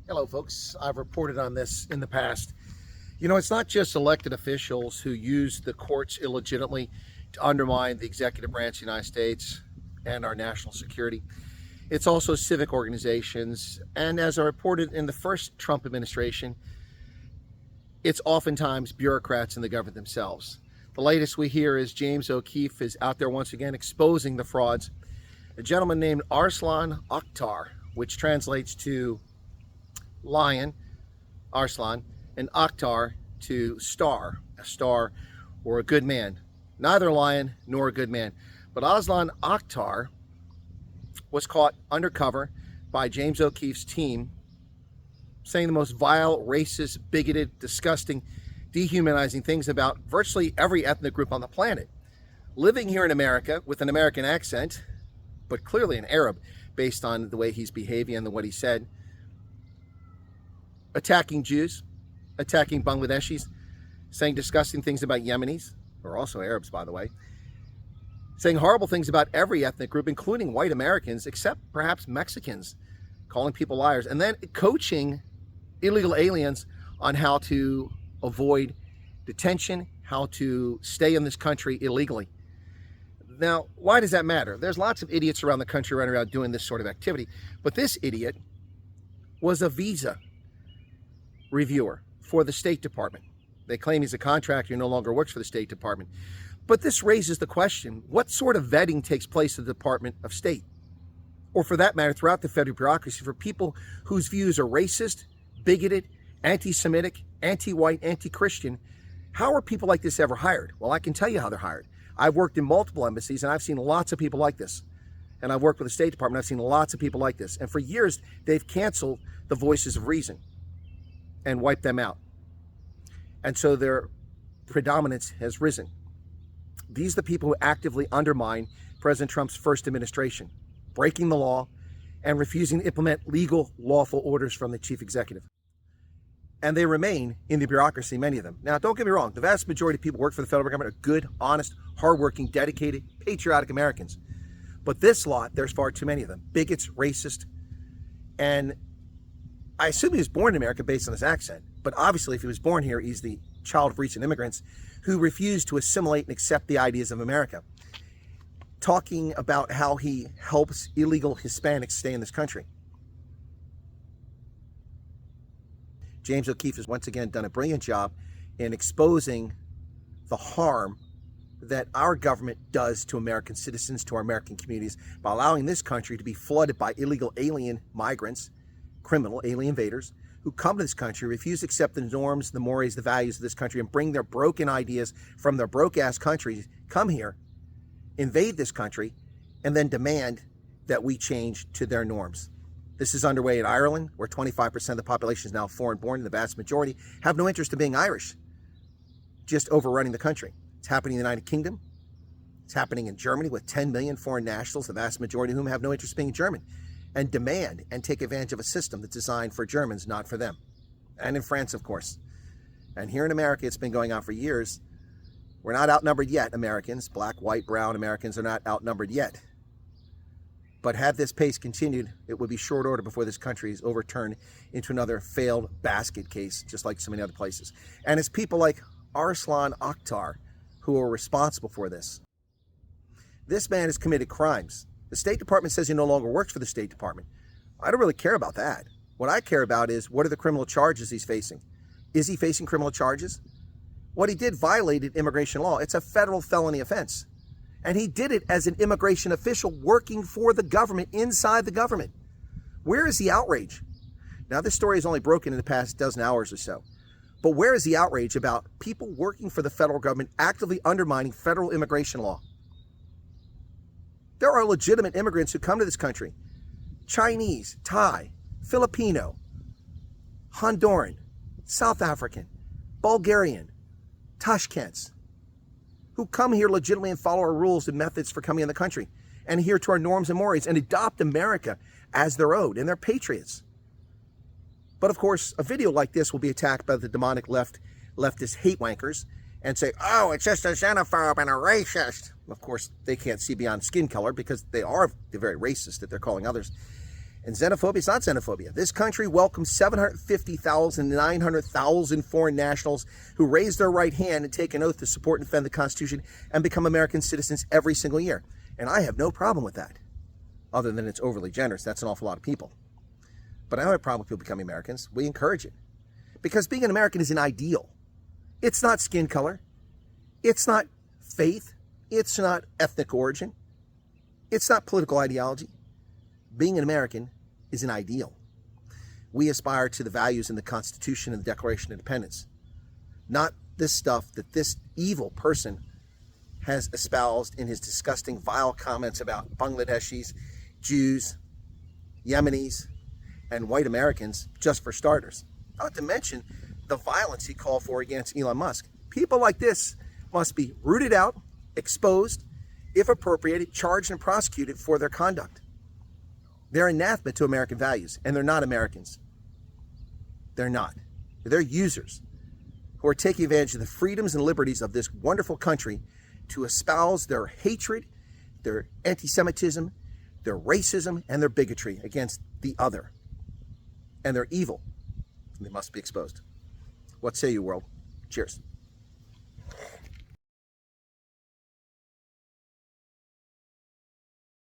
Hello, folks. I've reported on this in the past. You know, it's not just elected officials who use the courts illegitimately to undermine the executive branch of the United States and our national security. It's also civic organizations. And as I reported in the first Trump administration, it's oftentimes bureaucrats in the government themselves. The latest we hear is James O'Keefe is out there once again exposing the frauds. A gentleman named Arslan Akhtar, which translates to lion, Arslan, and Akhtar to star, a star or a good man. Neither a lion nor a good man. But Arslan Akhtar was caught undercover by James O'Keefe's team saying the most vile, racist, bigoted, disgusting, dehumanizing things about virtually every ethnic group on the planet. Living here in America with an American accent, but clearly an Arab based on the way he's behaving and what he said. Attacking Jews, attacking Bangladeshis, saying disgusting things about Yemenis, who are also Arabs, by the way, saying horrible things about every ethnic group, including white Americans, except perhaps Mexicans, calling people liars, and then coaching illegal aliens on how to avoid detention, how to stay in this country illegally. Now, why does that matter? There's lots of idiots around the country running around doing this sort of activity, but this idiot was a visa reviewer for the State Department. They claim he's a contractor who no longer works for the State Department. But this raises the question, what sort of vetting takes place at the Department of State? Or for that matter, throughout the federal bureaucracy for people whose views are racist, bigoted, anti-Semitic, anti-white, anti-Christian. How are people like this ever hired? Well, I can tell you how they're hired. I've worked in multiple embassies and I've seen lots of people like this. And I've worked with the State Department. I've seen lots of people like this. And for years, they've canceled the voices of reason and wiped them out. And so their predominance has risen. These are the people who actively undermine President Trump's first administration, breaking the law and refusing to implement legal, lawful orders from the chief executive. And they remain in the bureaucracy, many of them. Now, don't get me wrong. The vast majority of people who work for the federal government are good, honest, hardworking, dedicated, patriotic Americans. But this lot, there's far too many of them. Bigots, racist, and I assume he was born in America based on his accent, but obviously if he was born here, he's the child of recent immigrants who refused to assimilate and accept the ideas of America. Talking about how he helps illegal Hispanics stay in this country. James O'Keefe has once again done a brilliant job in exposing the harm that our government does to American citizens, to our American communities, by allowing this country to be flooded by illegal alien migrants, criminal alien invaders who come to this country, refuse to accept the norms, the mores, the values of this country, and bring their broken ideas from their broke-ass countries, come here, invade this country, and then demand that we change to their norms. This is underway in Ireland, where 25% of the population is now foreign-born, and the vast majority have no interest in being Irish, just overrunning the country. It's happening in the United Kingdom. It's happening in Germany with 10 million foreign nationals, the vast majority of whom have no interest in being German, and demand and take advantage of a system that's designed for Germans, not for them. And in France, of course. And here in America, it's been going on for years. We're not outnumbered yet, Americans. Black, white, brown Americans are not outnumbered yet. But had this pace continued, it would be short order before this country is overturned into another failed basket case, just like so many other places. And it's people like Arslan Akhtar who are responsible for this. This man has committed crimes. The State Department says he no longer works for the State Department. I don't really care about that. What I care about is, what are the criminal charges he's facing? Is he facing criminal charges? What he did violated immigration law. It's a federal felony offense. And he did it as an immigration official working for the government, inside the government. Where is the outrage? Now, this story has only broken in the past dozen hours or so. But where is the outrage about people working for the federal government actively undermining federal immigration law? There are legitimate immigrants who come to this country. Chinese, Thai, Filipino, Honduran, South African, Bulgarian, Tashkents, who come here legitimately and follow our rules and methods for coming in the country and adhere to our norms and mores and adopt America as their own, and they're patriots. But of course, a video like this will be attacked by the demonic leftist hate wankers and say, oh, it's just a xenophobe and a racist. Of course, they can't see beyond skin color because they are the very racist that they're calling others. And xenophobia is not xenophobia. This country welcomes 750,000 to 900,000 foreign nationals who raise their right hand and take an oath to support and defend the Constitution and become American citizens every single year. And I have no problem with that, other than it's overly generous. That's an awful lot of people. But I don't have a problem with people becoming Americans. We encourage it. Because being an American is an ideal. It's not skin color. It's not faith. It's not ethnic origin. It's not political ideology. Being an American is an ideal. We aspire to the values in the Constitution and the Declaration of Independence, not this stuff that this evil person has espoused in his disgusting, vile comments about Bangladeshis, Jews, Yemenis, and white Americans, just for starters. Not to mention the violence he called for against Elon Musk. People like this must be rooted out, exposed, if appropriated, charged and prosecuted for their conduct. They're anathema to American values, and they're not Americans. They're not. They're users who are taking advantage of the freedoms and liberties of this wonderful country to espouse their hatred, their anti-Semitism, their racism, and their bigotry against the other. And they're evil. They must be exposed. What say you, world? Cheers.